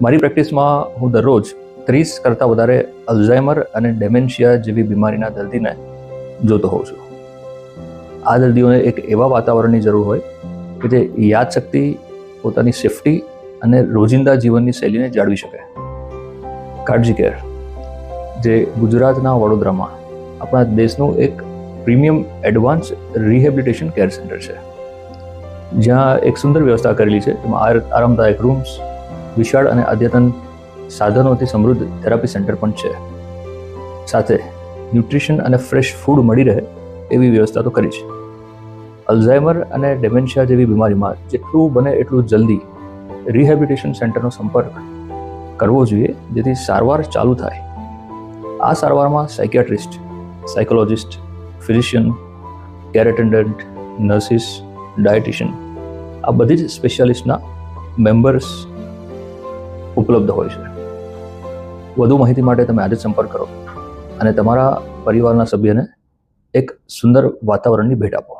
મારી પ્રેક્ટિસમાં હું દરરોજ 30 કરતાં વધારે અલ્ઝાઇમર અને ડેમેન્શિયા જેવી બીમારીના દર્દીને જોતો હોઉં છું. આ દર્દીઓને એક એવા વાતાવરણની જરૂર હોય કે જે યાદશક્તિ, પોતાની સેફટી અને રોજિંદા જીવનની શૈલીને જાળવી શકે. કાર્ડજી કેર, જે ગુજરાતના વડોદરામાં આપણા દેશનું એક premium advance rehabilitation care centre છે, જ્યાં એક સુંદર વ્યવસ્થા કરેલી છે. એમાં આરામદાયક રૂમ્સ, વિશાળ અને અદ્યતન સાધનોથી સમૃદ્ધ થેરાપી સેન્ટર પણ છે. સાથે ન્યુટ્રિશન અને ફ્રેશ ફૂડ મળી રહે એવી વ્યવસ્થા તો કરી છે. અલ્ઝાઇમર અને ડેમેન્શિયા જેવી બીમારીમાં જેટલું બને એટલું જલ્દી રિહેબિલિટેશન સેન્ટરનો સંપર્ક કરવો જોઈએ, જેથી સારવાર ચાલુ થાય. આ સારવારમાં psychiatrist, psychologist, physician, care attendant, nurses, dietitian આ બધી જ સ્પેશિયાલિસ્ટના મેમ્બર્સ ઉપલબ્ધ હોય છે. વધુ માહિતી માટે તમે આજે જ સંપર્ક કરો અને તમારા પરિવારના સભ્યને એક સુંદર વાતાવરણની ભેટ આપો.